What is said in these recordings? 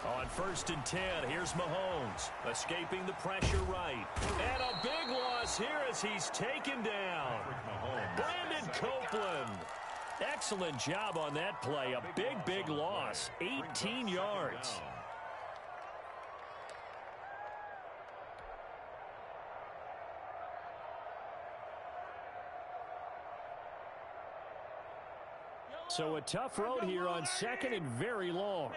On 1st and 10, here's Mahomes, escaping the pressure right. And a big loss here as he's taken down. Brandon Copeland. Excellent job on that play. A big, big loss. 18 yards. So a tough road here on 2nd and very long.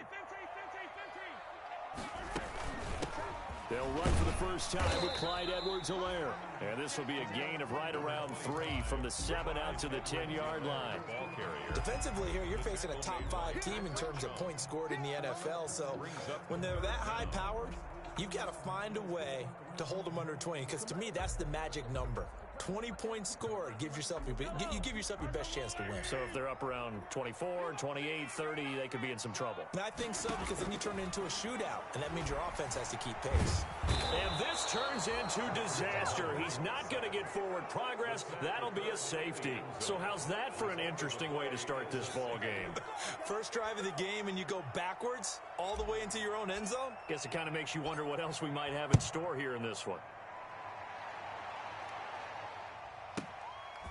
They'll run for the first time with Clyde Edwards-Helaire. And this will be a gain of right around 3 from the 7 out to the 10-yard line. Defensively here, you're facing a top 5 team in terms of points scored in the NFL. So when they're that high-powered, you've got to find a way to hold them under 20. Because to me, that's the magic number. 20 points scored, you give yourself your best chance to win. So if they're up around 24, 28, 30, they could be in some trouble. And I think so, because then you turn it into a shootout, and that means your offense has to keep pace. And this turns into disaster. He's not going to get forward progress. That'll be a safety. So how's that for an interesting way to start this ball game? First drive of the game, and you go backwards all the way into your own end zone? Guess it kind of makes you wonder what else we might have in store here in this one.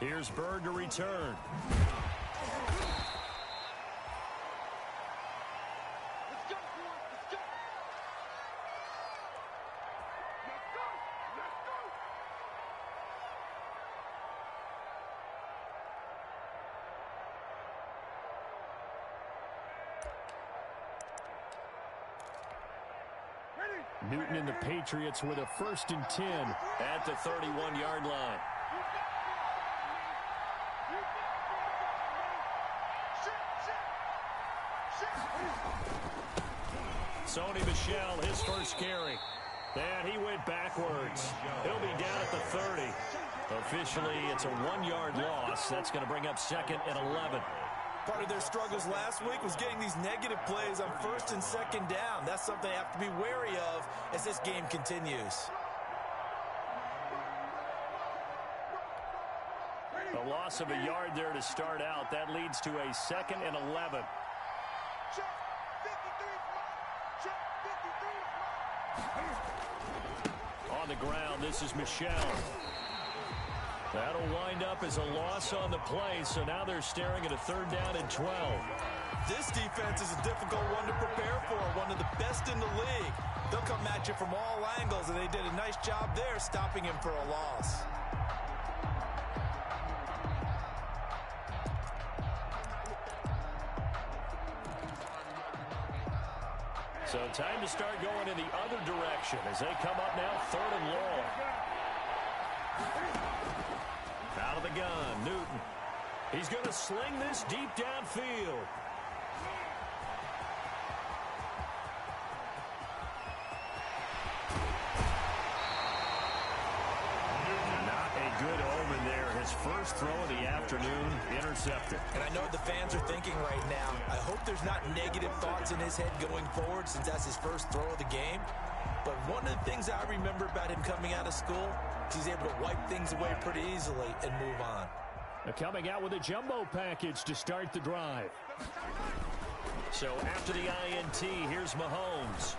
Here's Bird to return. Newton and the Patriots with a 1st and 10 at the 31-yard line. Sony Michel, his first carry. And he went backwards. He'll be down at the 30. Officially, it's a 1-yard loss. That's going to bring up 2nd and 11. Part of their struggles last week was getting these negative plays on 1st and 2nd down. That's something they have to be wary of as this game continues. A loss of a yard there to start out. That leads to a 2nd and 11. On the ground, this is Michel. That'll wind up as a loss on the play, so now they're staring at a 3rd down and 12. This defense is a difficult one to prepare for, one of the best in the league. They'll come at you from all angles, and they did a nice job there stopping him for a loss. So time to start going in the other direction as they come up now 3rd and long. Out of the gun, Newton. He's going to sling this deep downfield. Not a good omen there. His first throw of the afternoon, intercepted. And I know what the fans are thinking right now. I hope there's not negative thoughts in his head going forward since that's his first throw of the game. But one of the things I remember about him coming out of school is he's able to wipe things away pretty easily and move on. They're coming out with a jumbo package to start the drive. So after the INT, here's Mahomes.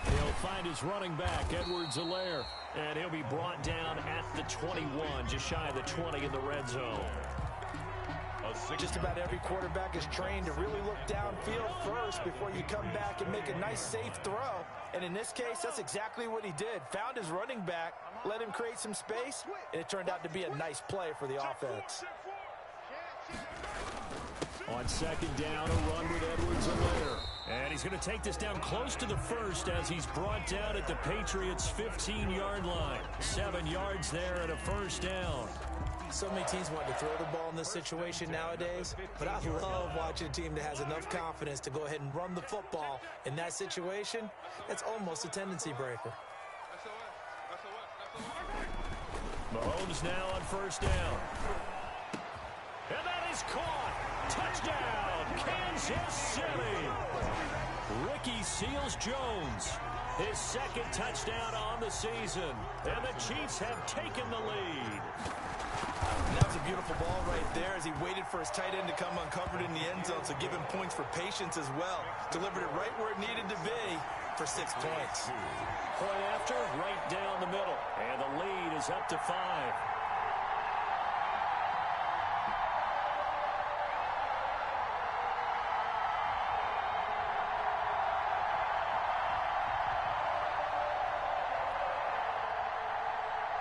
He'll find his running back, Edwards-Helaire, and he'll be brought down at the 21, just shy of the 20 in the red zone. Just about every quarterback is trained to really look downfield first before you come back and make a nice, safe throw. And in this case, that's exactly what he did. Found his running back, let him create some space, and it turned out to be a nice play for the offense. On 2nd down, a run with Edwards-Helaire. And he's going to take this down close to the 1st as he's brought down at the Patriots' 15-yard line. 7 yards there and a 1st down. So many teams want to throw the ball in this situation nowadays, but I love watching a team that has enough confidence to go ahead and run the football. In that situation, that's almost a tendency breaker. Mahomes now on 1st down. And that is caught. Touchdown, Kansas City. Ricky Seals-Jones, his 2nd touchdown on the season. And the Chiefs have taken the lead. And that was a beautiful ball right there as he waited for his tight end to come uncovered in the end zone, so give him points for patience as well. Delivered it right where it needed to be for 6 points. Point after, right down the middle. And the lead is up to 5.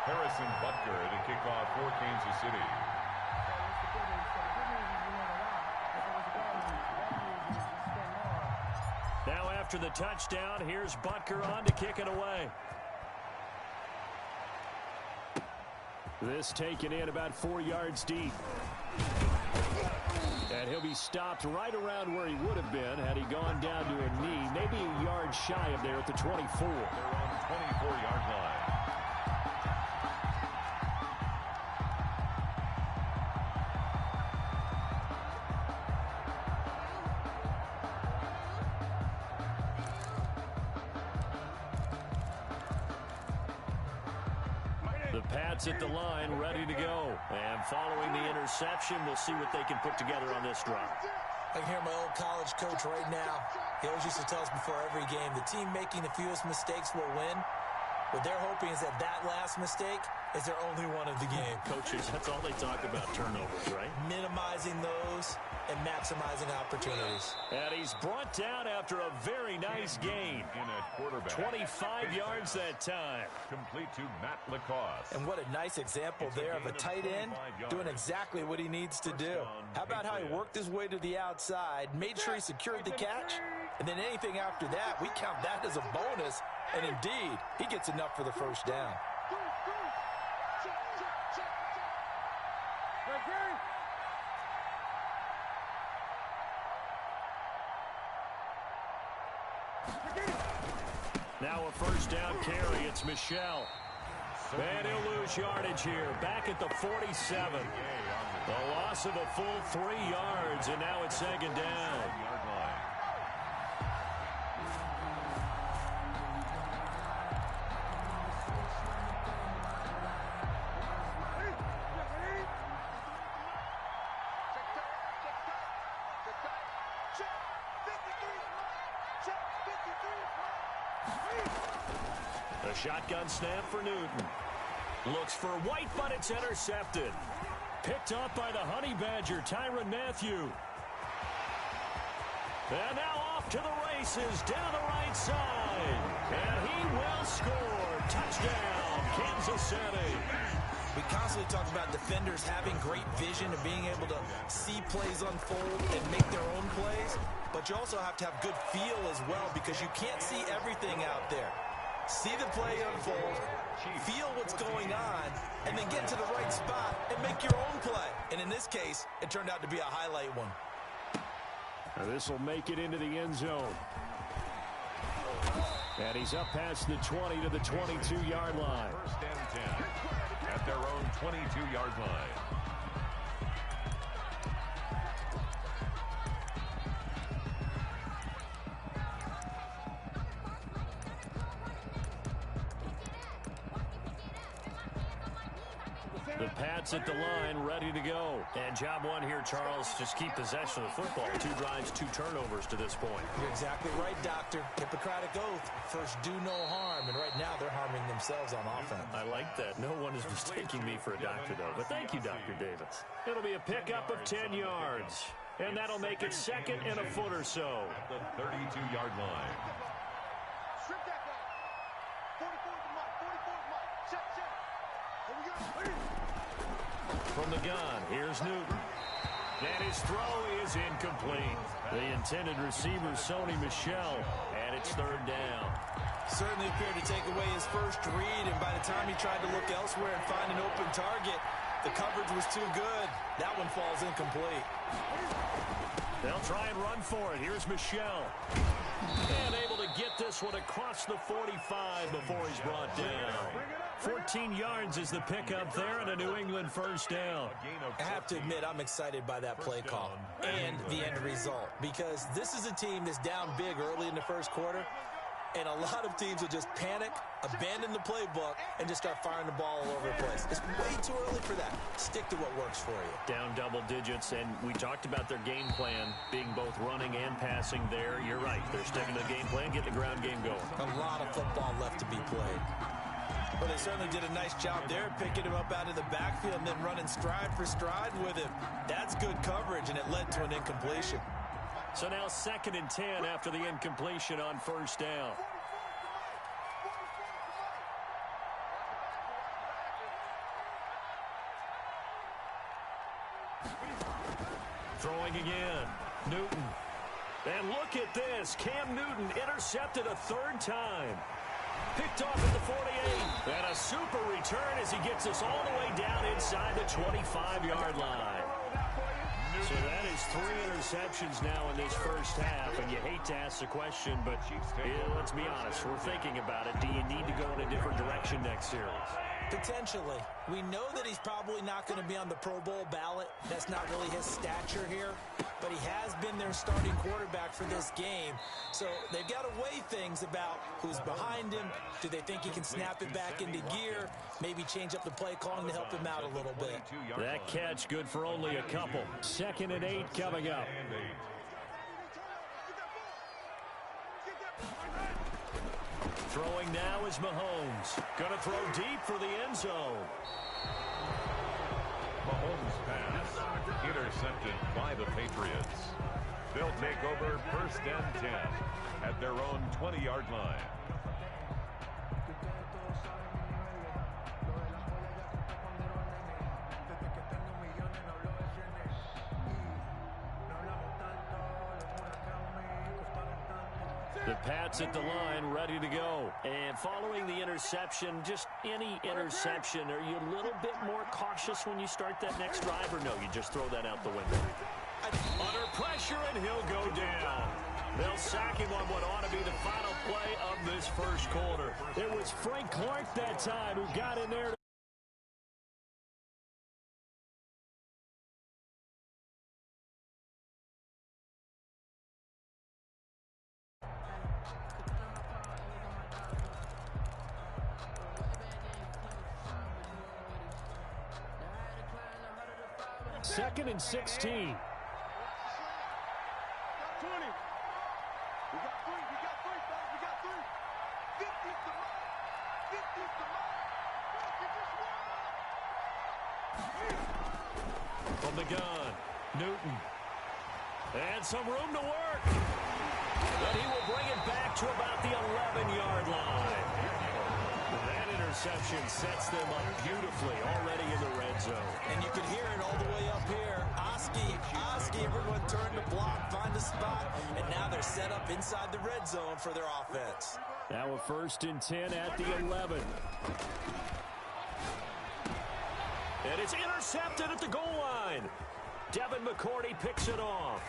Harrison Butker to kick off for Kansas City. Now after the touchdown, here's Butker on to kick it away. This taken in about 4 yards deep. And he'll be stopped right around where he would have been had he gone down to a knee, maybe a yard shy of there at the 24. They're on the 24-yard line. The Pats at the line, ready to go. And following the interception, we'll see what they can put together on this drive. I can hear my old college coach right now. He always used to tell us before every game, the team making the fewest mistakes will win. What they're hoping is that that last mistake is their only one of the game. Coaches, that's all they talk about, turnovers, right? Minimizing those and maximizing opportunities. And he's brought down after a very nice gain. In at quarterback. 25 yards that time. Complete to Matt Lacoste. And what a nice example there of a tight end doing exactly what he needs to do. How about how he worked his way to the outside, made sure he secured the catch, and then anything after that, we count that as a bonus. And indeed, he gets enough for the first down. Now a first down carry. It's Michel. And he'll lose yardage here. Back at the 47. The loss of a full 3 yards, and now it's second down. A shotgun snap for Newton. Looks for White, but it's intercepted. Picked up by the Honey Badger, Tyrann Mathieu. And now off to the races, down the right side. And he will score. Touchdown, Kansas City. We constantly talk about defenders having great vision and being able to see plays unfold and make their own plays. But you also have to have good feel as well because you can't see everything out there. See the play unfold, feel what's going on, and then get to the right spot and make your own play. And in this case, it turned out to be a highlight one. This will make it into the end zone. And he's up past the 20 to the 22-yard line. First and 10 at their own 22-yard line. The Pats at the line, ready to go. And job one here, Charles, just keep possession of the football. 2 drives, 2 turnovers to this point. You're exactly right, Doctor. Hippocratic oath. First, do no harm. And right now, they're harming themselves on offense. I like that. No one is mistaking me for a doctor, though. But thank you, Dr. Davis. It'll be a pickup of 10 yards. And that'll make it second and a foot or so. At the 32-yard line. Strip that guy. 44 to Mike. 44 to Mike. Check. Here we go. From the gun, here's Newton. And his throw is incomplete. The intended receiver, Sony Michel, and it's third down. Certainly appeared to take away his first read, and by the time he tried to look elsewhere and find an open target, the coverage was too good. That one falls incomplete. They'll try and run for it. Here's Michel. And able to get this one across the 45 before he's brought down. 14 yards is the pickup there and a New England first down. I have to admit, I'm excited by that play call and the end result because this is a team that's down big early in the first quarter, And a lot of teams will just panic, abandon the playbook, and just start firing the ball all over the place. It's way too early for that. Stick to what works for you. Down double digits, and we talked about their game plan being both running and passing there. You're right. They're sticking to the game plan, getting the ground game going. A lot of football left to be played. Well, they certainly did a nice job there, picking him up out of the backfield and then running stride for stride with him. That's good coverage, and it led to an incompletion. So now 2nd and 10 after the incompletion on 1st down. Throwing again. Newton. And look at this. Cam Newton intercepted a 3rd time. Picked off at the 48. And a super return as he gets us all the way down inside the 25-yard line. So that is 3 interceptions now in this first half, and you hate to ask the question, but let's be honest, we're thinking about it. Do you need to go in a different direction next series? Potentially. We know that he's probably not going to be on the Pro Bowl ballot. That's not really his stature here, but he has been their starting quarterback for this game. So they've got to weigh things about who's behind him. Do they think he can snap it back into gear? Maybe change up the play calling to help him out a little bit. That catch good for only a couple. 2nd and 8 coming up. Throwing now is Mahomes. Going to throw deep for the end zone. Mahomes pass intercepted by the Patriots. They'll take over 1st and 10 at their own 20-yard line. The Pats at the line, ready to go. And following the interception, just any interception, are you a little bit more cautious when you start that next drive, or no, you just throw that out the window? Under pressure, and he'll go down. They'll sack him on what ought to be the final play of this first quarter. It was Frank Clark that time who got in there. Second and 16. 20. We got 3. We got 3, fellas. We got 3. 50's the mark. 50's the mark. From the gun, Newton. And some room to work. But he will bring it back to about the 11-yard line. That interception sets them up beautifully already in the red zone. And you can hear it all the way up here. Oski, everyone turned to block, find a spot, and now they're set up inside the red zone for their offense. Now a 1st and 10 at the 11. And it's intercepted at the goal line. Devin McCourty picks it off.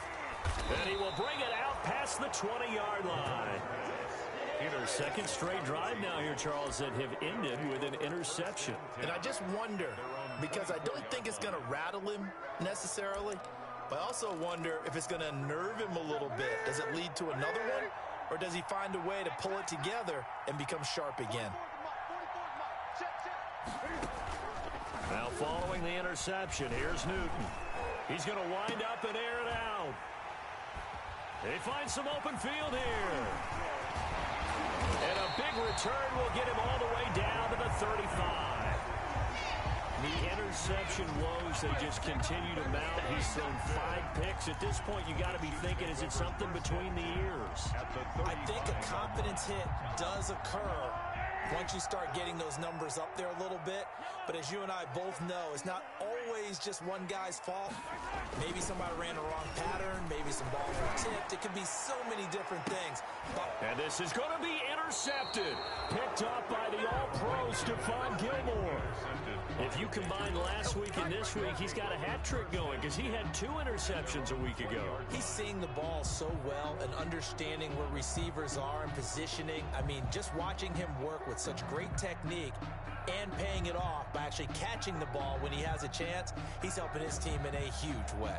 And he will bring it out past the 20-yard line. Their 2nd straight drive now here, Charles, that have ended with an interception. And I just wonder, because I don't think it's going to rattle him necessarily, but I also wonder if it's going to unnerve him a little bit. Does it lead to another one, or does he find a way to pull it together and become sharp again? Now following the interception, here's Newton. He's going to wind up and air it out. They find some open field here. And a big return will get him all the way down to the 35. The interception woes, they just continue to mount. He's thrown 5 picks. At this point, you got to be thinking, is it something between the ears? I think a confidence hit does occur once you start getting those numbers up there a little bit. But as you and I both know, it's not always just one guy's fault. Maybe somebody ran a wrong pattern. Maybe some balls were tipped. It could be so many different things. And this is going to be intercepted. Picked up by the all-pro Stephon Gilmore. If you combine last week and this week, he's got a hat trick going because he had 2 interceptions a week ago. He's seeing the ball so well and understanding where receivers are and positioning. I mean, just watching him work with such great technique and paying it off by actually catching the ball when he has a chance, he's helping his team in a huge way.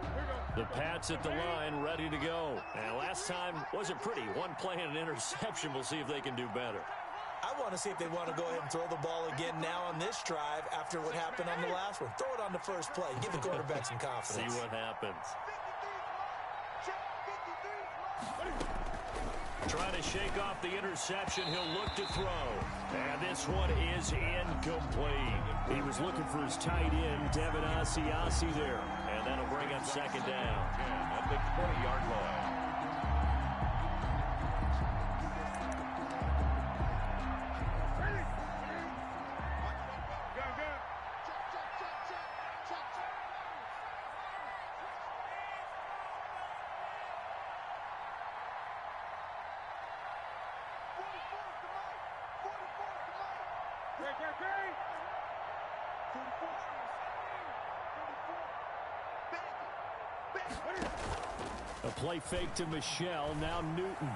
Here we go. The Pats at the line, ready to go. And last time wasn't pretty. One play and an interception. We'll see if they can do better. I want to see if they want to go ahead and throw the ball again now on this drive after what happened on the last one. Throw it on the first play. Give the quarterback some confidence. See what happens. Trying to shake off the interception. He'll look to throw. And this one is incomplete. He was looking for his tight end, Devin Asiasi there. And that'll bring up second down. At the 20-yard line. A play fake to Michelle, now Newton.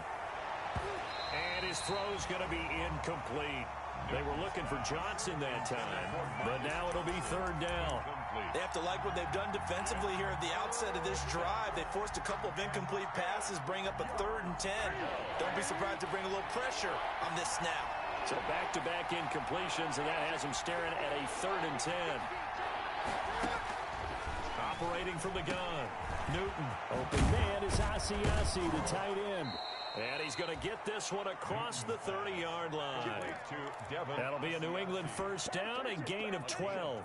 And his throw's going to be incomplete. They were looking for Johnson that time, but now it'll be third down. They have to like what they've done defensively here at the outset of this drive. They forced a couple of incomplete passes, bring up a 3rd and 10. Don't be surprised to bring a little pressure on this snap. So back-to-back incompletions, and that has him staring at a 3rd and 10. Operating from the gun. Newton. Open man is Asiasi, the tight end. And he's going to get this one across the 30-yard line. That'll be a New England first down and gain of 12.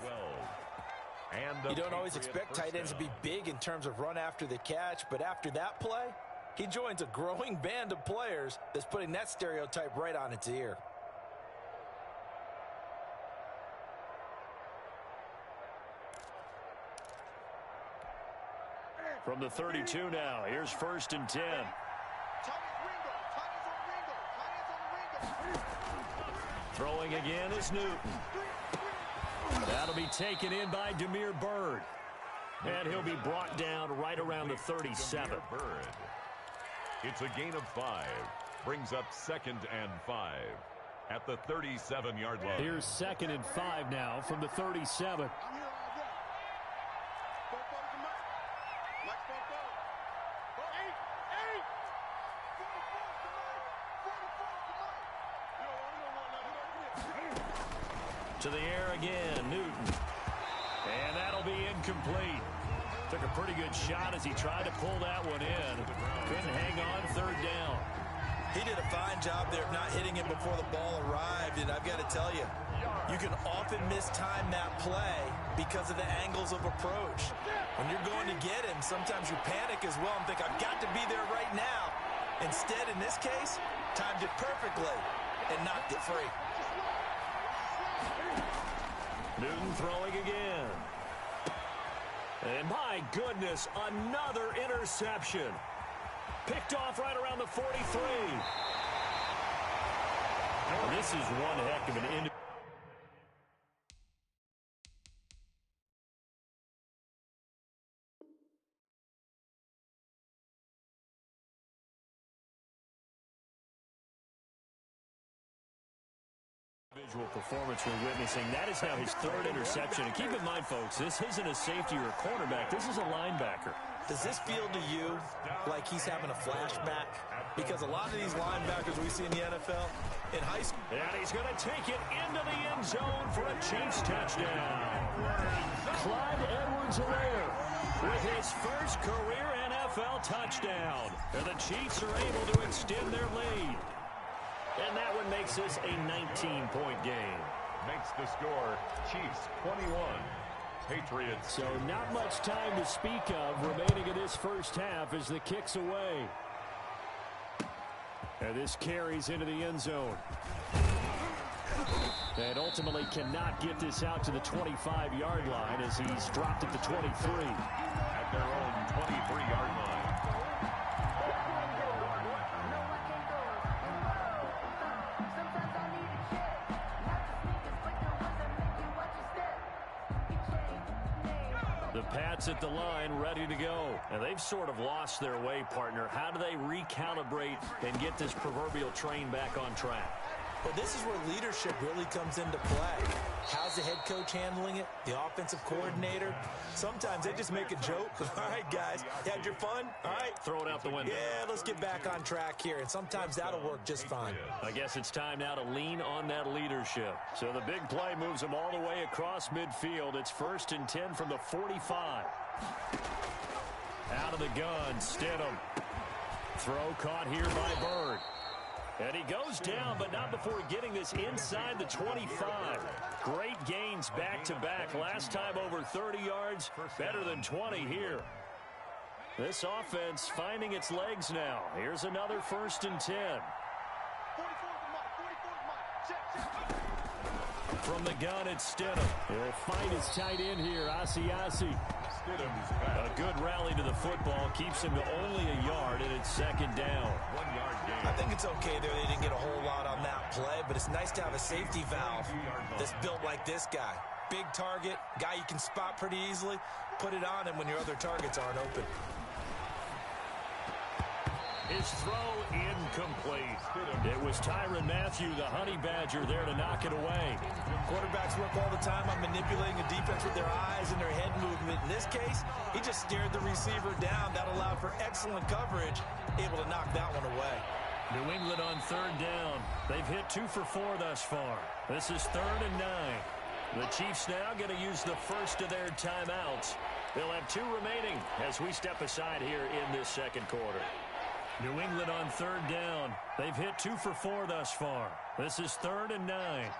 You don't always expect tight ends to be big in terms of run after the catch, but after that play, he joins a growing band of players that's putting that stereotype right on its ear. From the 32 now, here's 1st and 10. Throwing again is Newton. That'll be taken in by Damiere Byrd. And he'll be brought down right around the 37. It's a gain of 5. Brings up 2nd and 5 at the 37-yard line. Here's 2nd and 5 now from the 37. To the air again, Newton. And that'll be incomplete. Took a pretty good shot as he tried to pull that one in. Couldn't hang on, 3rd down. He did a fine job there of not hitting him before the ball arrived, and I've got to tell you, you can often mistime that play because of the angles of approach. When you're going to get him, sometimes you panic as well and think, I've got to be there right now. Instead, in this case, timed it perfectly and knocked it free. Newton throwing again. And my goodness, another interception. Picked off right around the 43. Oh, this is one heck of an individual performance we're witnessing. That is now his 3rd interception. And keep in mind, folks, this isn't a safety or a cornerback. This is a linebacker. Does this feel to you like he's having a flashback? Because a lot of these linebackers we see in the NFL, in high school. And he's going to take it into the end zone for a Chiefs touchdown. Clyde Edwards-Helaire with his first career NFL touchdown. And the Chiefs are able to extend their lead. And that one makes this a 19-point game. Makes the score Chiefs 21. Patriots. So not much time to speak of remaining in this first half as the kick's away. And this carries into the end zone. And ultimately cannot get this out to the 25-yard line as he's dropped at the 23. At their own 23-yard line. The Pats at the line, ready to go. And they've sort of lost their way, partner. How do they recalibrate and get this proverbial train back on track? Well, this is where leadership really comes into play. How's the head coach handling it? The offensive coordinator? Sometimes they just make a joke. All right, guys, you had your fun? All right. Throw it out the window. Yeah, let's get back on track here, and sometimes that'll work just fine. I guess it's time now to lean on that leadership. So the big play moves them all the way across midfield. It's 1st and 10 from the 45. Out of the gun, Stidham. Throw caught here by Bird. And he goes down, but not before getting this inside the 25. Great gains back-to-back. Last time over 30 yards, better than 20 here. This offense finding its legs now. Here's another 1st and 10. From the gun, it's Stidham. He'll fight his tight end here, Asiasi. A good rally to the football keeps him to only a yard, and it's 2nd down. 1 yard gain. I think it's okay there. They didn't get a whole lot on that play, but it's nice to have a safety valve that's built like this guy. Big target, guy you can spot pretty easily. Put it on him when your other targets aren't open. His throw incomplete. It was Tyrann Mathieu, the Honey Badger, there to knock it away. Quarterbacks work all the time on manipulating a defense with their eyes and their head movement. In this case, he just stared the receiver down. That allowed for excellent coverage, able to knock that one away. New England on 3rd down. They've hit 2 for 4 thus far. This is 3rd and 9. The Chiefs now going to use the first of their timeouts. They'll have 2 remaining as we step aside here in this 2nd quarter. New England on 3rd down. They've hit 2 for 4 thus far. This is 3rd and 9.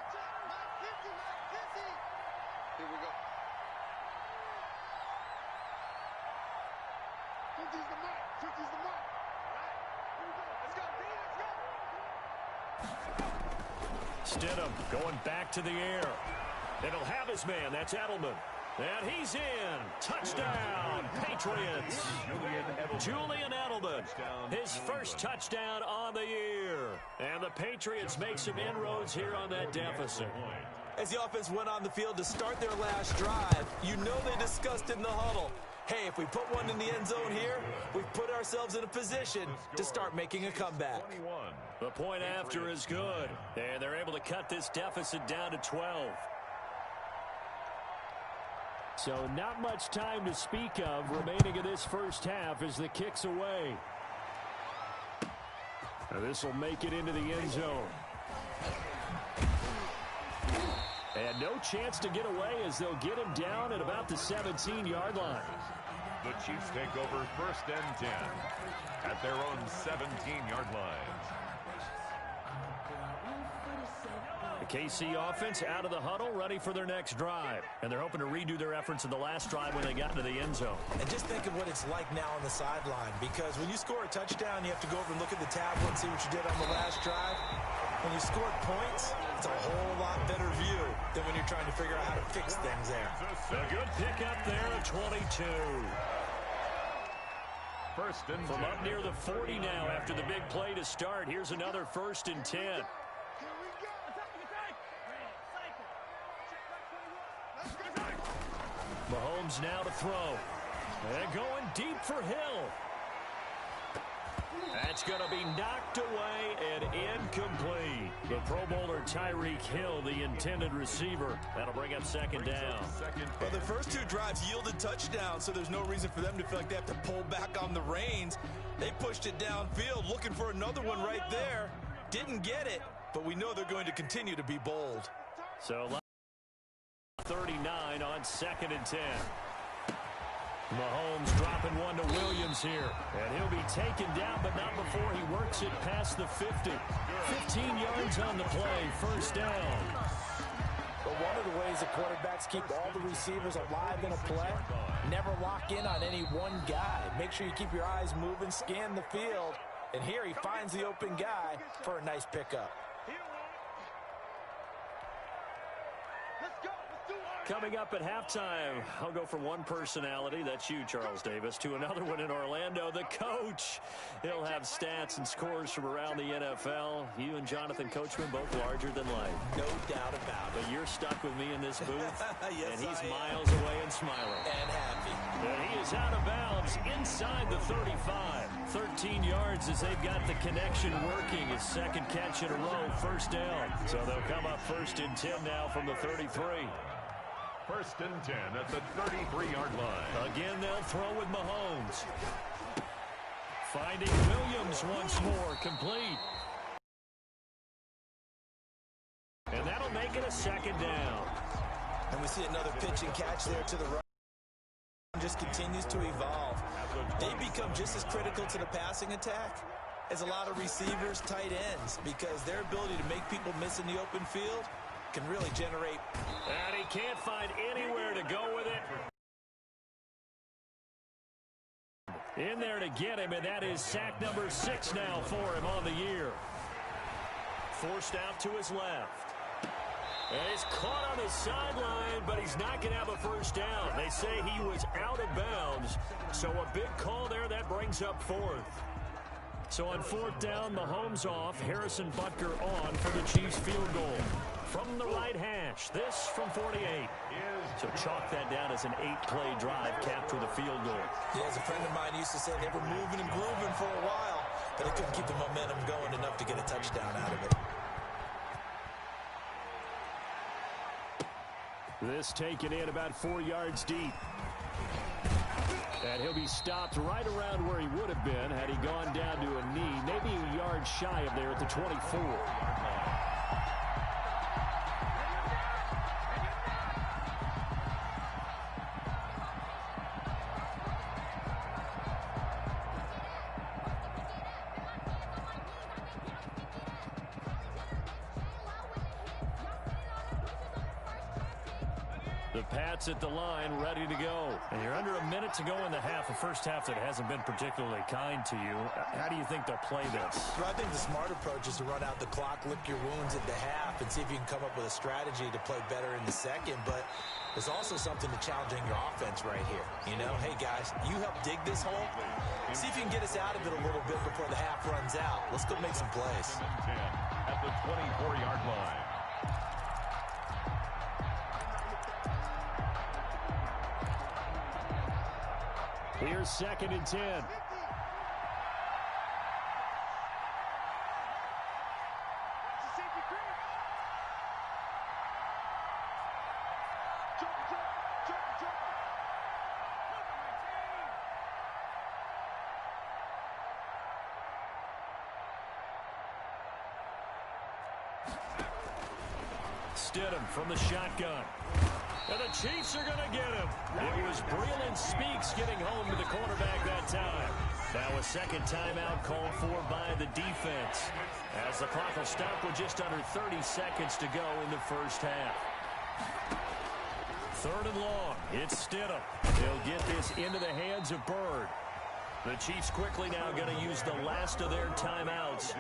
Here we go. Fifty's the mark. 50's the mark. All right. Here we go. Let's go, D. Let's go. Stidham going back to the air. It'll have his man. That's Edelman. And he's in. Touchdown, Patriots. Julian Edelman, his first touchdown on the year. And the Patriots make some inroads here on that deficit. As the offense went on the field to start their last drive, you know they discussed in the huddle, hey, if we put one in the end zone here, we've put ourselves in a position to start making a comeback. The point after is good, and they're able to cut this deficit down to 12. So not much time to speak of remaining in this first half as the kick's away. This will make it into the end zone. And no chance to get away as they'll get him down at about the 17-yard line. The Chiefs take over 1st and 10 at their own 17-yard line. The KC offense out of the huddle, ready for their next drive. And they're hoping to redo their efforts in the last drive when they got into the end zone. And just think of what it's like now on the sideline, because when you score a touchdown, you have to go over and look at the tablet and see what you did on the last drive. When you score points, it's a whole lot better view than when you're trying to figure out how to fix things there. A good pickup there at 22. 1st and 10. From up near the 40 now after the big play to start. Here's another 1st and 10. Mahomes now to throw. And going deep for Hill. That's going to be knocked away and incomplete. The Pro Bowler Tyreek Hill, the intended receiver. That'll bring up 2nd down. Well, the first 2 drives yielded touchdowns, so there's no reason for them to feel like they have to pull back on the reins. They pushed it downfield, looking for another one right there. Didn't get it, but we know they're going to continue to be bold. So 39 on 2nd and 10. Mahomes dropping one to Williams here. And he'll be taken down, but not before he works it past the 50. 15 yards on the play, 1st down. But one of the ways that quarterbacks keep all the receivers alive in a play, never lock in on any one guy. Make sure you keep your eyes moving, scan the field. And here he finds the open guy for a nice pickup. Coming up at halftime, I'll go from one personality, that's you, Charles Davis, to another one in Orlando, the coach. He'll have stats and scores from around the NFL. You and Jonathan Coachman both larger than life. No doubt about it. But you're stuck with me in this booth, Yes, and he's I am. miles away and smiling. And happy. And he is out of bounds. themselves inside the 35. 13 yards as they've got the connection working. His second catch in a row, first down. So they'll come up 1st and 10 now from the 33. 1st and 10 at the 33-yard line. Again, they'll throw with Mahomes. Finding Williams once more, complete. And that'll make it a 2nd down. And we see another pitch and catch there to the right. Just continues to evolve. They become just as critical to the passing attack as a lot of receivers, tight ends, because their ability to make people miss in the open field can really generate. And he can't find anywhere to go with it. In there to get him, and that is sack number 6 now for him on the year. Forced out to his left. And he's caught on the sideline, but he's not going to have a first down. They say he was out of bounds, so a big call there. That brings up 4th. So on 4th down, Mahomes off, Harrison Butker on for the Chiefs field goal. From the right hash, this from 48. So chalk that down as an 8-play drive, capped with a field goal. Yeah, as a friend of mine used to say, they were moving and grooving for a while, but they couldn't keep the momentum going enough to get a touchdown out of it. This taken in about 4 yards deep. And he'll be stopped right around where he would have been had he gone down to a knee, maybe a yard shy of there at the 24. The Pats at the line, ready to go. And you're under a minute to go in the half, a first half that hasn't been particularly kind to you. How do you think they'll play this? Well, I think the smart approach is to run out the clock, lick your wounds at the half, and see if you can come up with a strategy to play better in the second. But there's also something to challenging your offense right here. You know, hey, guys, you help dig this hole. See if you can get us out of it a little bit before the half runs out. Let's go make some plays. At the 24-yard line. Here's 2nd and 10. Stidham from the shotgun. And the Chiefs are going to get him. It was Breeland Speaks getting home to the quarterback that time. Now a second timeout called for by the defense, as the clock will stop with just under 30 seconds to go in the first half. 3rd and long. It's Stidham. They'll get this into the hands of Bird. The Chiefs quickly now going to use the last of their timeouts,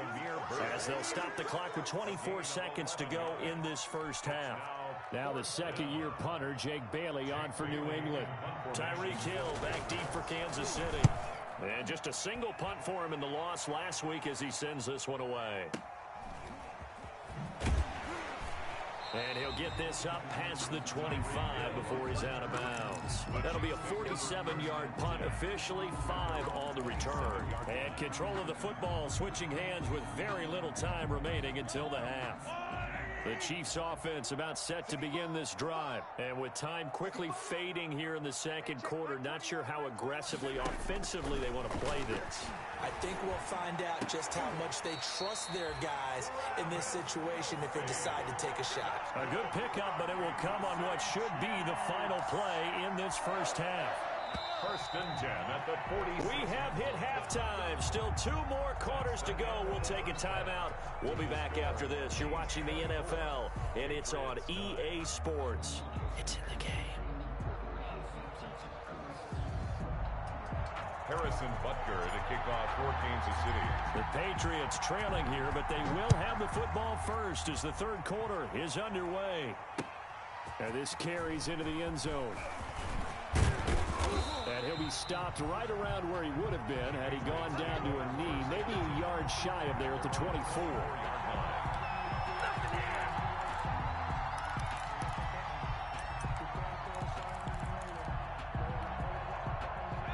as they'll stop the clock with 24 seconds to go in this first half. Now the second-year punter, Jake Bailey, on for New England. Tyreek Hill back deep for Kansas City. And just a single punt for him in the loss last week as he sends this one away. And he'll get this up past the 25 before he's out of bounds. That'll be a 47-yard punt, officially 5 on the return. And control of the football switching hands with very little time remaining until the half. The Chiefs offense about set to begin this drive. And with time quickly fading here in the second quarter, not sure how aggressively, offensively they want to play this. I think we'll find out just how much they trust their guys in this situation if they decide to take a shot. A good pickup, but it will come on what should be the final play in this first half. 1st and 10 at the 40. We have hit halftime. Still 2 more quarters to go. We'll take a timeout. We'll be back after this. You're watching the NFL, and it's on EA Sports. It's in the game. Harrison Butker to kick off for Kansas City. The Patriots trailing here, but they will have the football first as the third quarter is underway. And this carries into the end zone. And he'll be stopped right around where he would have been had he gone down to a knee, maybe a yard shy of there at the 24.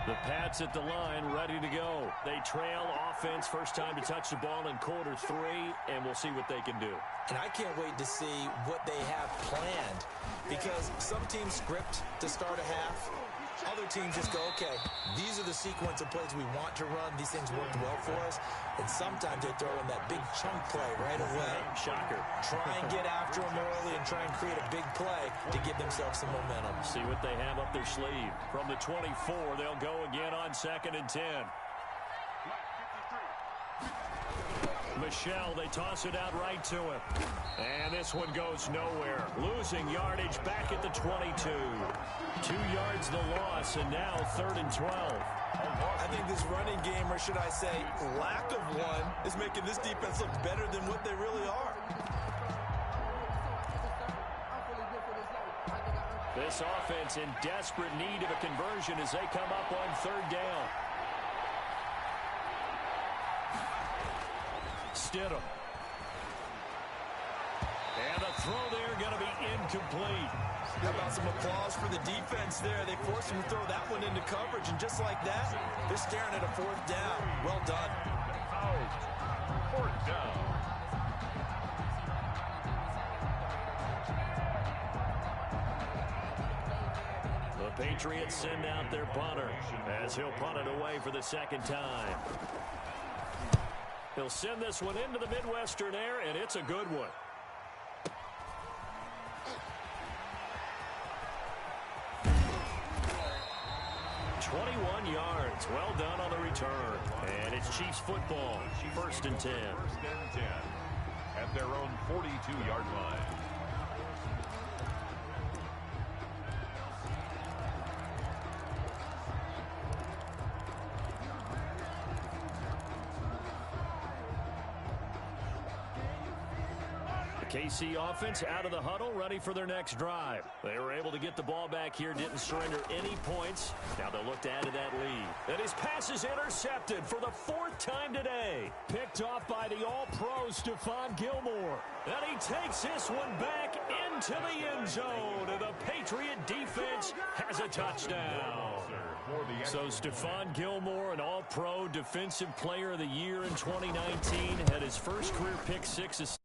The Pats sits at the line, ready to go. They trail offense, first time to touch the ball in quarter 3, and we'll see what they can do. And I can't wait to see what they have planned, because some teams script to start a half. Other teams just go, okay, these are the sequence of plays we want to run. These things worked well for us. And sometimes they throw in that big chunk play right away. Shocker. Try and get after them early and try and create a big play to give themselves some momentum. See what they have up their sleeve. From the 24, they'll go again on 2nd and 10. Michelle, they toss it out right to him. And this one goes nowhere. Losing yardage back at the 22. 2 yards the loss, and now 3rd and 12. I think this running game, or should I say lack of one, is making this defense look better than what they really are. This offense in desperate need of a conversion as they come up on 3rd down. Stidham. And the throw there going to be incomplete. How about some applause for the defense there? They forced him to throw that one into coverage, and just like that, they're staring at a 4th down. Well done. Out. 4th down. The Patriots send out their punter as he'll punt it away for the 2nd time. He'll send this one into the Midwestern air, and it's a good one. Yards. Well done on the return. And it's Chiefs football. 1st and 10. 1st and 10 at their own 42-yard line. KC offense out of the huddle, ready for their next drive. They were able to get the ball back here, didn't surrender any points. Now they'll look to add to that lead. And his pass is intercepted for the 4th time today. Picked off by the all-pro Stephon Gilmore. And he takes this one back into the end zone. And the Patriot defense has a touchdown. So Stephon Gilmore, an all-pro defensive player of the year in 2019, had his first career pick 6.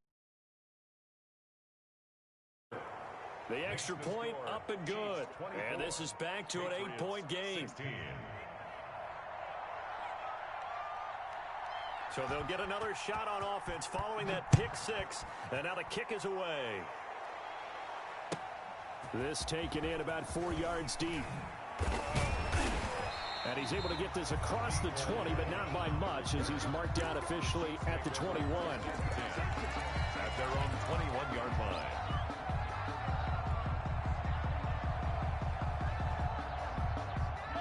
The extra point up and good. And this is back to an 8-point game. So they'll get another shot on offense following that pick 6. And now the kick is away. This taken in about 4 yards deep. And he's able to get this across the 20, but not by much, as he's marked down officially at the 21. At their own 21-yard line.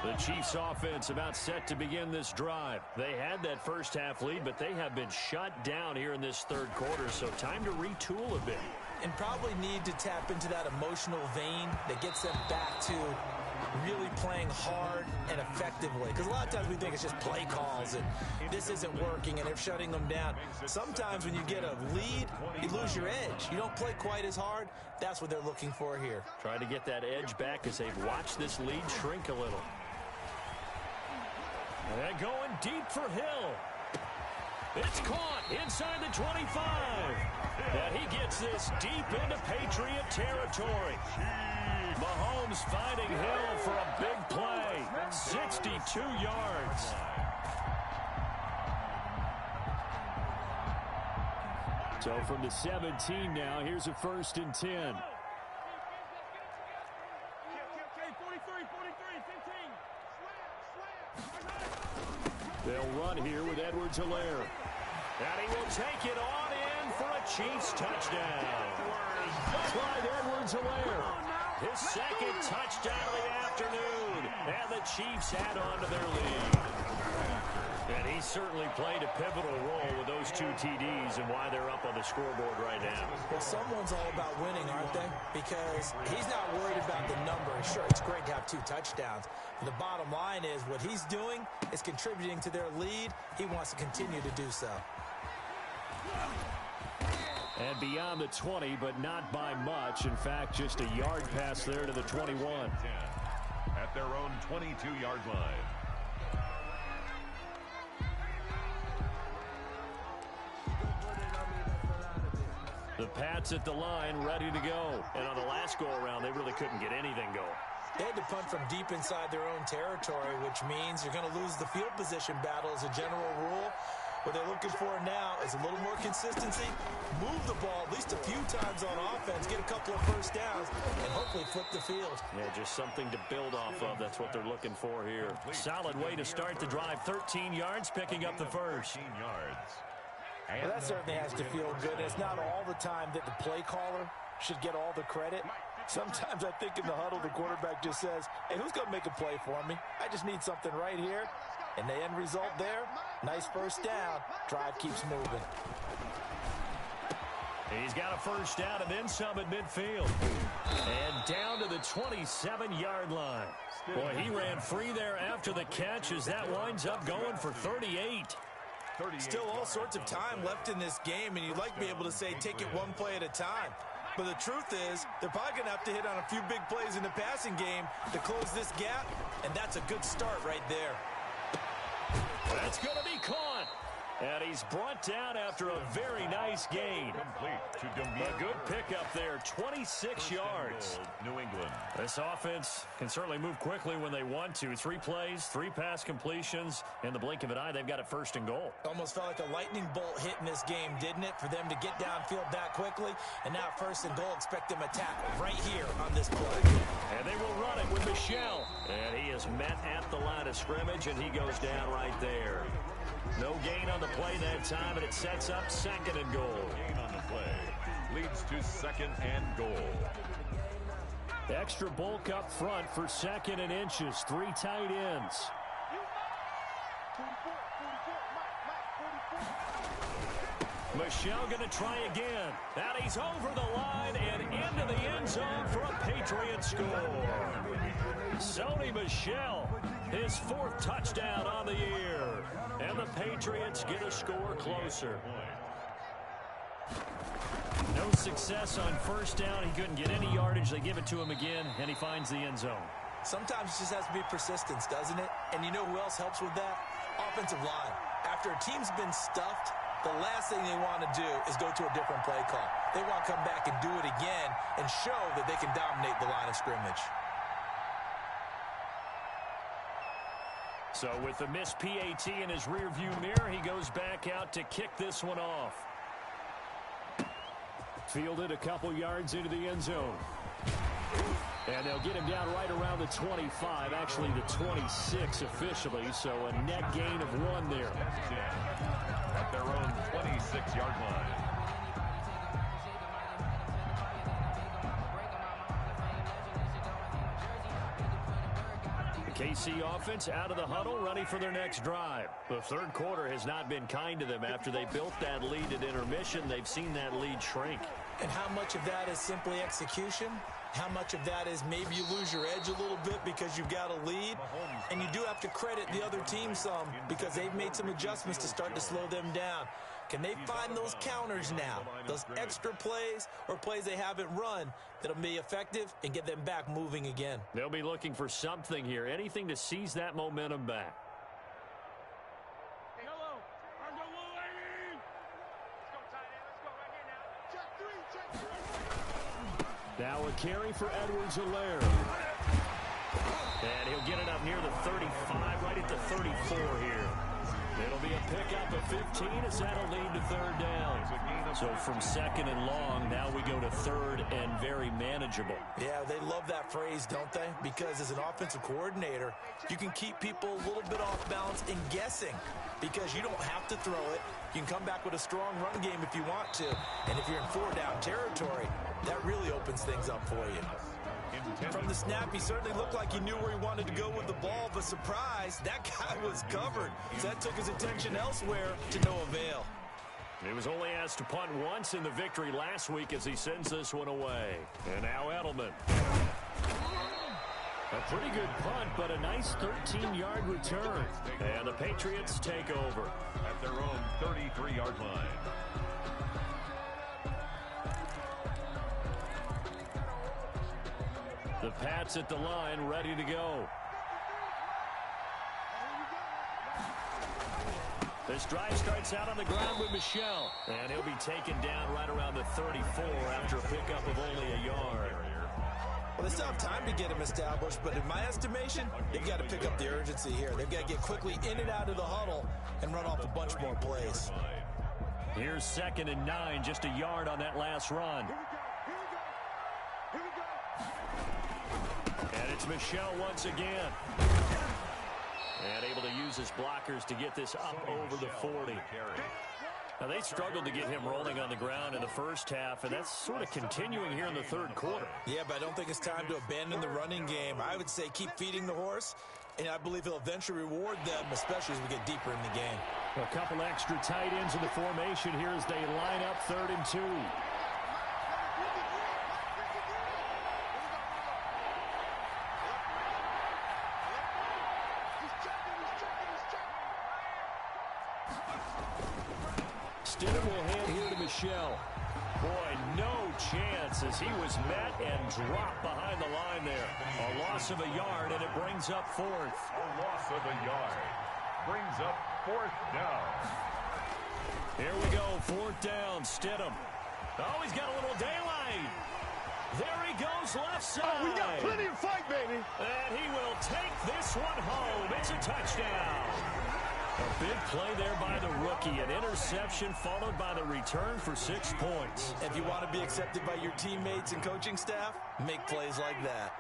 The Chiefs offense about set to begin this drive. They had that first half lead, but they have been shut down here in this 3rd quarter, so time to retool a bit. And probably need to tap into that emotional vein that gets them back to really playing hard and effectively. Because a lot of times we think it's just play calls and this isn't working and they're shutting them down. Sometimes when you get a lead, you lose your edge. You don't play quite as hard. That's what they're looking for here. Trying to get that edge back as they've watched this lead shrink a little. And going deep for Hill. It's caught inside the 25. And he gets this deep into Patriot territory. Mahomes finding Hill for a big play. 62 yards. So from the 17 now, here's a 1st and 10. They'll run here with Edwards-Helaire. And he will take it on in for a Chiefs touchdown. Clyde Edwards-Helaire. His 2nd touchdown of the afternoon. And the Chiefs add on to their lead. And he certainly played a pivotal role with those 2 TDs and why they're up on the scoreboard right now. Well, someone's all about winning, aren't they? Because he's not worried about the number. Sure, it's great to have 2 touchdowns. But the bottom line is what he's doing is contributing to their lead. He wants to continue to do so. And beyond the 20, but not by much. In fact, just a yard pass there to the 21. At their own 22-yard line. The Pats at the line, ready to go. And on the last go-around, they really couldn't get anything going. They had to punt from deep inside their own territory, which means you're going to lose the field position battle as a general rule. What they're looking for now is a little more consistency, move the ball at least a few times on offense, get a couple of first downs, and hopefully flip the field. Yeah, just something to build off of. That's what they're looking for here. Solid way to start the drive. 13 yards, picking up the first. 13 yards. Well, that certainly has to feel good. It's not all the time that the play caller should get all the credit. Sometimes I think in the huddle, the quarterback just says, hey, who's going to make a play for me? I just need something right here. And the end result there, nice first down. Drive keeps moving. He's got a first down and then some at midfield. And down to the 27-yard line. Boy, he ran free there after the catch as that winds up going for 38. Still all sorts of time left in this game, and you'd like to be able to say take it one play at a time. But the truth is, they're probably going to have to hit on a few big plays in the passing game to close this gap, and that's a good start right there. That's going to be caught. And he's brought down after a very nice gain. A good pickup there, 26 yards. New England. This offense can certainly move quickly when they want to. 3 plays, 3 pass completions. In the blink of an eye, they've got it first and goal. Almost felt like a lightning bolt hit in this game, didn't it? For them to get downfield that quickly. And now first and goal, expect them to tackle right here on this play. And they will run it with Michel. And he is met at the line of scrimmage, and he goes down right there. No gain on the play that time, and it sets up second and goal. Gain on the play leads to second and goal. Extra bulk up front for second and inches. 3 tight ends. Michel going to try again. And he's over the line and into the end zone for a Patriot score. Sony Michel, his 4th touchdown on the year. And the Patriots get a score closer. No success on first down. He couldn't get any yardage. They give it to him again, and he finds the end zone. Sometimes it just has to be persistence, doesn't it? And you know who else helps with that? Offensive line. After a team's been stuffed, the last thing they want to do is go to a different play call. They want to come back and do it again and show that they can dominate the line of scrimmage. So with the missed PAT in his rearview mirror, he goes back out to kick this one off. Fielded a couple yards into the end zone. And they'll get him down right around the 25, actually the 26 officially, so a net gain of 1 there. At their own 26-yard line. KC offense out of the huddle, ready for their next drive. The third quarter has not been kind to them. After they built that lead at intermission, they've seen that lead shrink. And how much of that is simply execution? How much of that is maybe you lose your edge a little bit because you've got a lead? And you do have to credit the other team some because they've made some adjustments to start to slow them down. Can they find those counters now, those extra plays or plays they haven't run that'll be effective and get them back moving again? They'll be looking for something here, anything to seize that momentum back. Now a carry for Edwards-Helaire. And he'll get it up near the 35, right at the 34 here. It'll be a pickup of 15 as that'll lead to third down. So from second and long, now we go to third and very manageable. Yeah, they love that phrase, don't they? Because as an offensive coordinator, you can keep people a little bit off balance and guessing because you don't have to throw it. You can come back with a strong run game if you want to. And if you're in 4-down territory, that really opens things up for you. From the snap, he certainly looked like he knew where he wanted to go with the ball, but surprise, that guy was covered. So that took his attention elsewhere to no avail. He was only asked to punt once in the victory last week as he sends this one away. And now Edelman. A pretty good punt, but a nice 13-yard return. And the Patriots take over. At their own 33-yard line. The Pats at the line, ready to go. This drive starts out on the ground with Michel. And he'll be taken down right around the 34 after a pickup of only a yard. Well, they still have time to get him established, but in my estimation, they've got to pick up the urgency here. They've got to get quickly in and out of the huddle and run off a bunch more plays. Here's 2nd and 9, just a yard on that last run. And it's Michel once again. And able to use his blockers to get this up over the 40. Now, they struggled to get him rolling on the ground in the first half, and that's sort of continuing here in the third quarter. Yeah, but I don't think it's time to abandon the running game. I would say keep feeding the horse, and I believe he'll eventually reward them, especially as we get deeper in the game. A couple extra tight ends in the formation here as they line up 3rd and 2. Stidham will hand here to Michel. Boy, no chance as he was met and dropped behind the line there. A loss of a yard, and it brings up 4th. A loss of a yard brings up 4th down. Here we go, 4th down, Stidham. Oh, he's got a little daylight. There he goes, left side. Oh, we got plenty of fight, baby. And he will take this one home. It's a touchdown. A big play there by the rookie. An interception followed by the return for 6 points. If you want to be accepted by your teammates and coaching staff, make plays like that.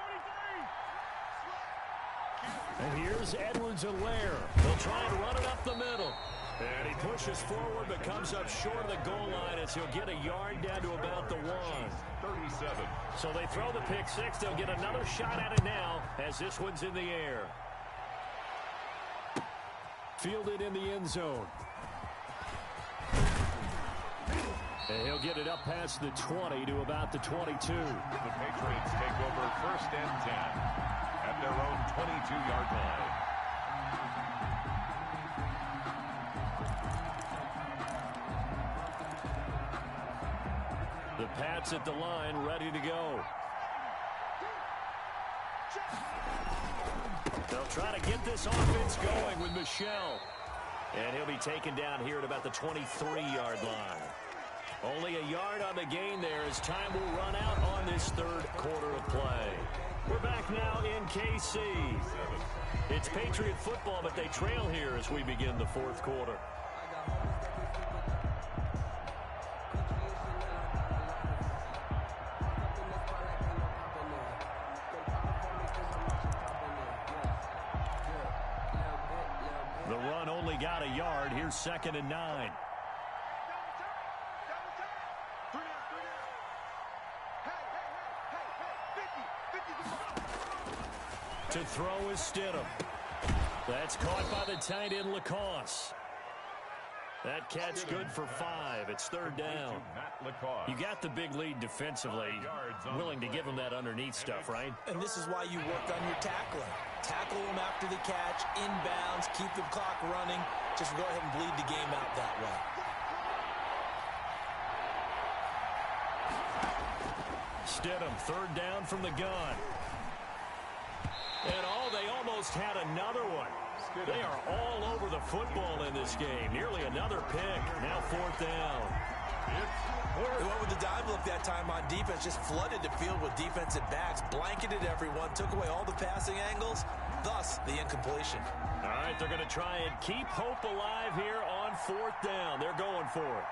And here's Edwards-Helaire. He'll try and run it up the middle. And he pushes forward but comes up short of the goal line as he'll get a yard down to about the 1. 37. So they throw the pick 6. They'll get another shot at it now as this one's in the air. Fielded in the end zone. And he'll get it up past the 20 to about the 22. The Patriots take over 1st and 10 at their own 22-yard line. The Pats at the line, ready to go. They'll try to get this offense going with Michel. And he'll be taken down here at about the 23-yard line. Only a yard on the gain there as time will run out on this 3rd quarter of play. We're back now in KC. It's Patriot football, but they trail here as we begin the 4th quarter. The run only got a yard. Here's 2nd and 9. To throw is Stidham. That's caught by the tight end, Lacoste. That catch good for 5. It's 3rd down. You got the big lead defensively. Willing to give them that underneath stuff, right? And this is why you work on your tackling. Tackle them after the catch, inbounds, keep the clock running. Just go ahead and bleed the game out that way. Stidham, 3rd down from the gun. And they almost had another one. They are all over the football in this game. Nearly another pick. Now 4th down. They went with the dive look that time on defense. Just flooded the field with defensive backs. Blanketed everyone. Took away all the passing angles. Thus, the incompletion. All right, they're going to try and keep hope alive here on 4th down. They're going for it.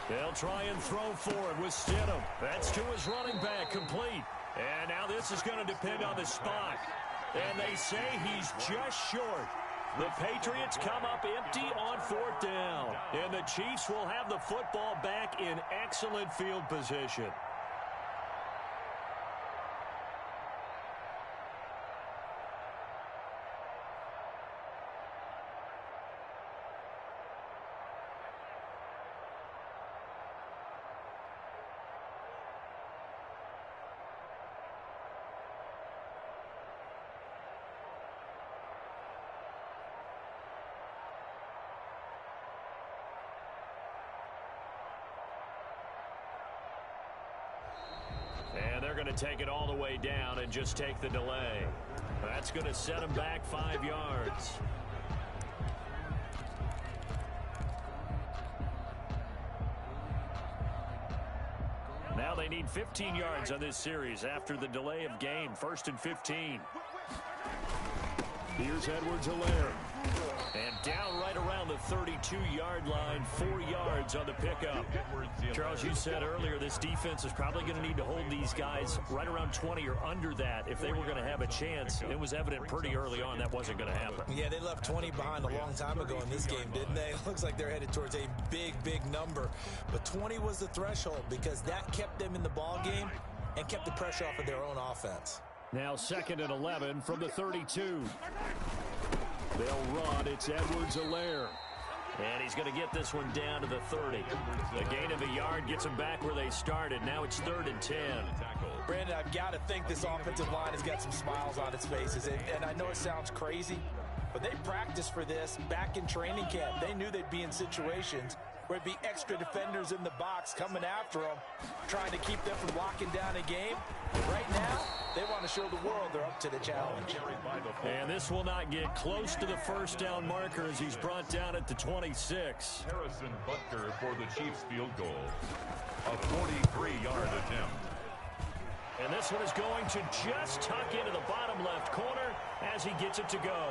They'll try and throw for it with Stidham. That's to his running back, complete. And now this is going to depend on the spot. And they say he's just short. The Patriots come up empty on 4th down. And the Chiefs will have the football back in excellent field position. And they're going to take it all the way down and just take the delay. That's going to set him back 5 yards. Now they need 15 yards on this series after the delay of game. 1st and 15. Here's Edwards-Helaire. And down right around the 32-yard line, 4 yards on the pickup. Charles, you said earlier this defense is probably going to need to hold these guys right around 20 or under that if they were going to have a chance. It was evident pretty early on that wasn't going to happen. Yeah, they left 20 behind a long time ago in this game, didn't they? It looks like they're headed towards a big, big number. But 20 was the threshold because that kept them in the ball game and kept the pressure off of their own offense. Now 2nd and 11 from the 32. They'll run. It's Edwards-Helaire. And he's going to get this one down to the 30. The gain of a yard gets them back where they started. Now it's 3rd and 10. Brandon, I've got to think this offensive line has got some smiles on its faces. And I know it sounds crazy, but they practiced for this back in training camp. They knew they'd be in situations where it'd be extra defenders in the box coming after them, trying to keep them from locking down a game. But right now, they want to show the world they're up to the challenge. And this will not get close to the first down marker as he's brought down at the 26. Harrison Butker for the Chiefs field goal. A 43-yard attempt. And this one is going to just tuck into the bottom left corner as he gets it to go.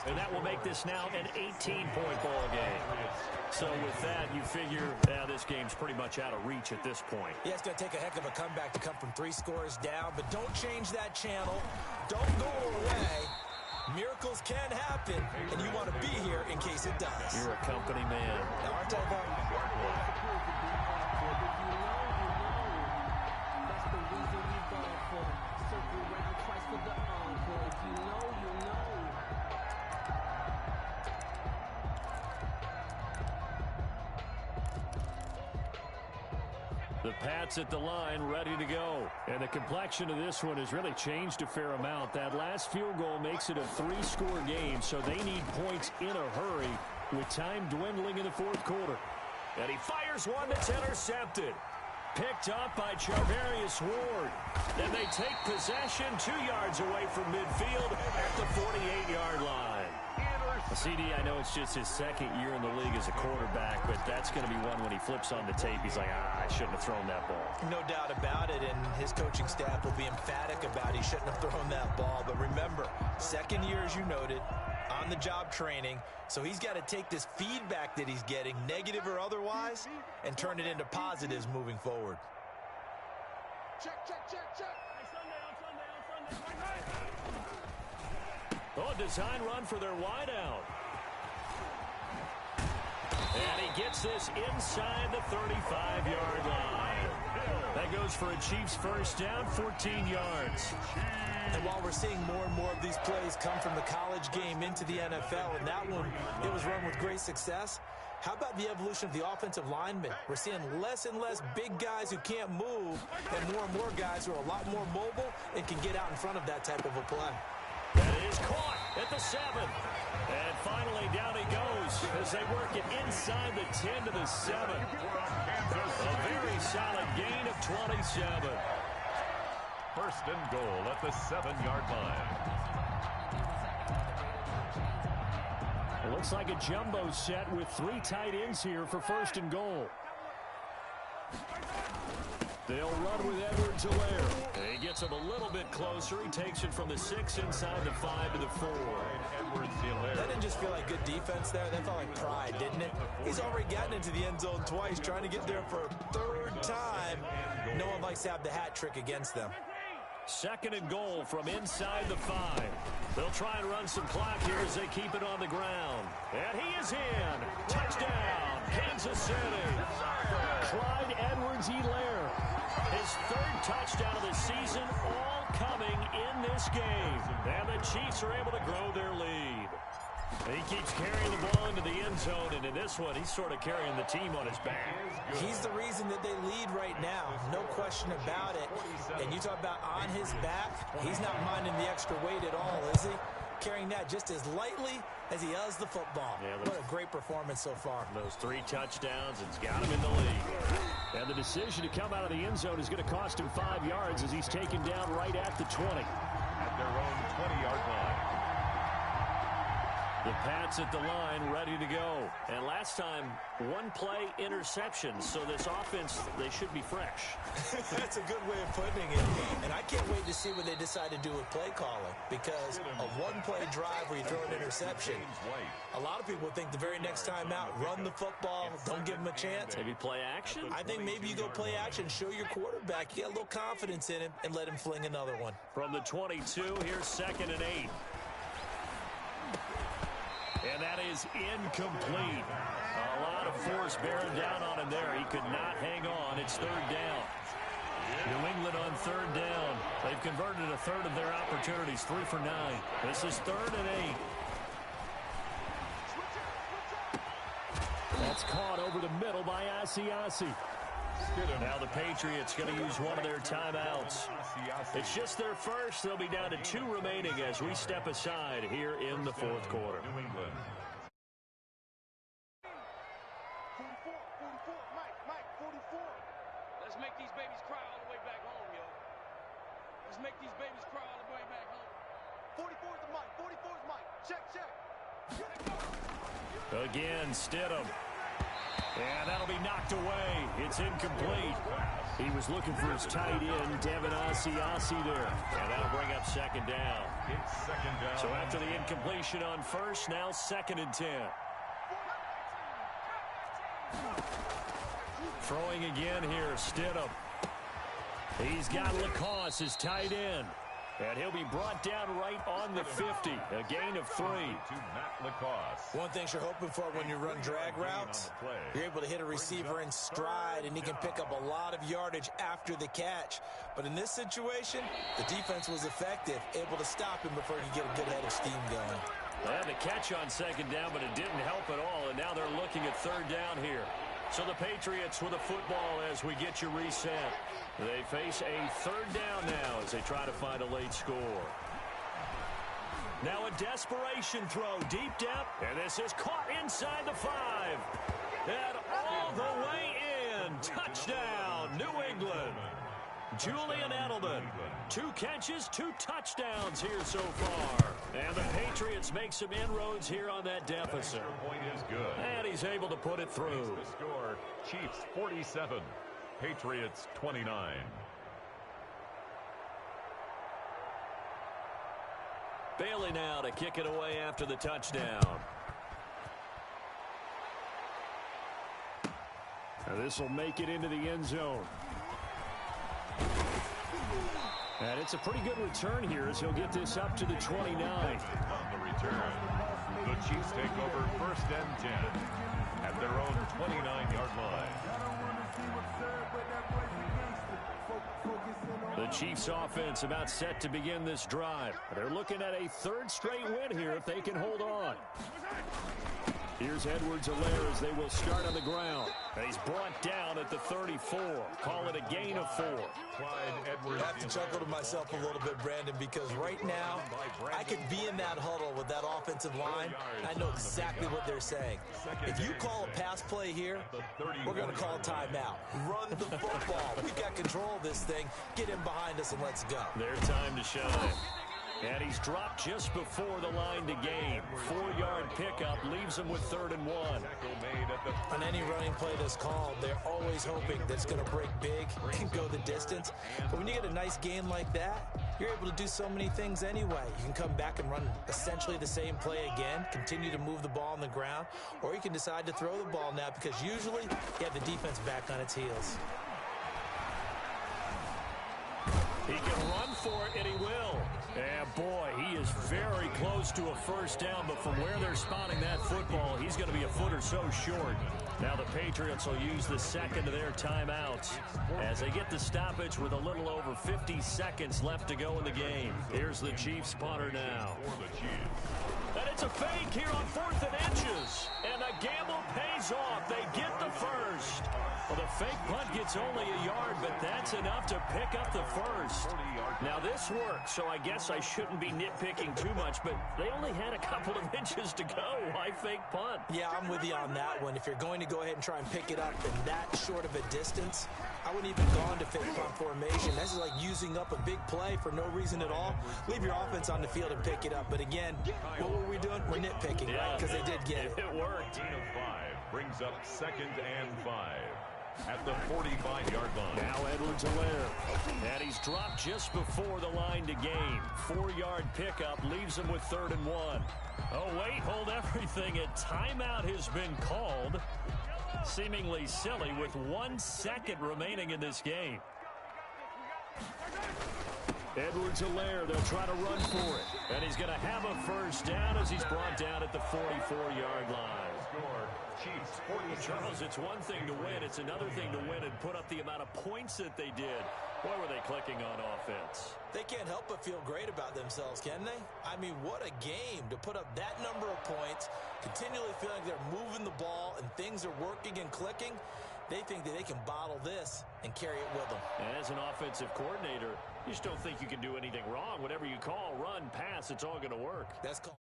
And that will make this now an 18-point ball game. So with that, you figure this game's pretty much out of reach at this point. Yeah, it's going to take a heck of a comeback to come from 3 scores down, but don't change that channel. Don't go away. Miracles can happen, and you want to be here in case it does. You're a company man. Now, aren't I, Bob? The Pats at the line, ready to go. And the complexion of this one has really changed a fair amount. That last field goal makes it a 3-score game, so they need points in a hurry with time dwindling in the 4th quarter. And he fires one that's intercepted. Picked up by Charvarius Ward. And they take possession 2 yards away from midfield at the 48-yard line. CD, I know it's just his 2nd year in the league as a quarterback, but that's going to be one when he flips on the tape. He's like, I shouldn't have thrown that ball. No doubt about it, and his coaching staff will be emphatic about he shouldn't have thrown that ball. But remember, 2nd year, as you noted, on-the-job training, so he's got to take this feedback that he's getting, negative or otherwise, and turn it into positives moving forward. Check, check, check, check. Oh, design run for their wideout. And he gets this inside the 35-yard line. That goes for a Chiefs first down, 14 yards. And while we're seeing more and more of these plays come from the college game into the NFL, and that one, it was run with great success, how about the evolution of the offensive linemen? We're seeing less and less big guys who can't move and more guys who are a lot more mobile and can get out in front of that type of a play. That is caught at the 7. And finally down he goes as they work it inside the 10 to the 7. A very solid gain of 27. 1st and goal at the 7-yard line. It looks like a jumbo set with 3 tight ends here for 1st and goal. They'll run with Edwards-Helaire. He gets him a little bit closer. He takes it from the 6 inside the 5 to the 4. That didn't just feel like good defense there. That felt like pride, didn't it? He's already gotten into the end zone twice, trying to get there for a 3rd time. No one likes to have the hat trick against them. 2nd and goal from inside the 5. They'll try and run some clock here as they keep it on the ground. And he is in. Touchdown, Kansas City. Clyde Edwards-Helaire. His 3rd touchdown of the season, all coming in this game. And the Chiefs are able to grow their lead. He keeps carrying the ball into the end zone, and in this one, he's sort of carrying the team on his back. He's the reason that they lead right now, no question about it. And you talk about on his back, he's not minding the extra weight at all, is he? Carrying that just as lightly as he does the football. Yeah, what a great performance so far. Those 3 touchdowns, it's got him in the lead. And the decision to come out of the end zone is going to cost him 5 yards as he's taken down right at the 20. At their own 20-yard line. The Pats at the line, ready to go. And last time, one play interception. So this offense, they should be fresh. That's a good way of putting it. And I can't wait to see what they decide to do with play calling. Because a one-play drive where you throw an interception, a lot of people think the very next time out, run the football, don't give them a chance. Maybe play action? I think maybe you go play action, show your quarterback, you get a little confidence in him, and let him fling another one. From the 22, here's 2nd and 8. And that is incomplete. A lot of force bearing down on him there. He could not hang on. It's 3rd down. New England on 3rd down. They've converted a third of their opportunities, 3 for 9. This is 3rd and 8. That's caught over the middle by Asiasi. Now the Patriots going to use one of their timeouts. It's just their first. They'll be down to 2 remaining as we step aside here in the 4th quarter. New England. 44, Mike, 44. Let's make these babies cry all the way back home, yo. Let's make these babies cry all the way back home. 44 is the Mike, 44 is Mike. Check. Again, Stidham. And that'll be knocked away. It's incomplete. He was looking for his tight end, Devin Asiasi there. And that'll bring up 2nd down. It's 2nd down. So after the incompletion on first, now 2nd and 10. Throwing again here, Stidham. He's got Lacoste, his tight end. And he'll be brought down right on the 50. A gain of 3. To Matt Lacoste. One thing you're hoping for when you run drag routes, you're able to hit a receiver in stride, and he can pick up a lot of yardage after the catch. But in this situation, the defense was effective, able to stop him before he could get a good head of steam going. They had the catch on 2nd down, but it didn't help at all. And now they're looking at 3rd down here. So the Patriots with the football as we get you reset. They face a 3rd down now as they try to find a late score. Now a desperation throw, deep depth, and this is caught inside the 5. And all the way in. Touchdown, New England. Julian Edelman, 2 catches, 2 touchdowns here so far. And the Patriots make some inroads here on that deficit. Point is good. And he's able to put it through. The score, Chiefs 47, Patriots 29. Bailey now to kick it away after the touchdown. Now this will make it into the end zone. And it's a pretty good return here as he'll get this up to the 29. On the return, the Chiefs take over 1st and 10 at their own 29-yard line. The Chiefs offense about set to begin this drive. They're looking at a 3rd straight win here if they can hold on. Here's Edwards-Helaire as they will start on the ground. And he's brought down at the 34. Call it a gain of 4. I have to chuckle to myself a little bit, Brandon, because right now I could be in that huddle with that offensive line, and I know exactly what they're saying. If you call a pass play here, we're going to call a timeout. Run the football. We've got control of this thing. Get in behind us and let's go. Their time to shine. And he's dropped just before the line to gain. 4-yard pickup leaves him with 3rd and 1. On any running play that's called, they're always hoping that it's going to break big and go the distance. But when you get a nice gain like that, you're able to do so many things anyway. You can come back and run essentially the same play again, continue to move the ball on the ground, or you can decide to throw the ball now because usually you have the defense back on its heels. He can run for it, and he will. And, boy, he is very close to a 1st down, but from where they're spotting that football, he's going to be a foot or so short. Now the Patriots will use the 2nd of their timeouts as they get the stoppage with a little over 50 seconds left to go in the game. Here's the Chiefs punter now. And it's a fake here on 4th and inches. And the gamble pays off. They get the first. Well, the fake punt gets only a yard, but that's enough to pick up the first. Now, this worked, so I guess I shouldn't be nitpicking too much, but they only had a couple of inches to go. Why fake punt? Yeah, I'm with you on that one. If you're going to go ahead and try and pick it up in that short of a distance, I wouldn't even gone to fake punt formation. This is like using up a big play for no reason at all. Leave your offense on the field and pick it up. But again, what were we doing? We're nitpicking, right? Because they did get it. It worked. 14 of 5 brings up 2nd and 5 at the 45-yard line. Now Edwards-Helaire. And he's dropped just before the line to gain. 4-yard pickup leaves him with 3rd and 1. Oh, wait, hold everything. A timeout has been called. Seemingly silly with 1 second remaining in this game. Edwards-Helaire, they'll try to run for it. And he's going to have a first down as he's brought down at the 44-yard line. Chiefs, Charles, it's one thing to win. It's another thing to win and put up the amount of points that they did. Boy, were they clicking on offense. They can't help but feel great about themselves, can they? I mean, what a game to put up that number of points, continually feeling they're moving the ball and things are working and clicking. They think that they can bottle this and carry it with them. And as an offensive coordinator, you just don't think you can do anything wrong. Whatever you call, run, pass, it's all going to work. That's called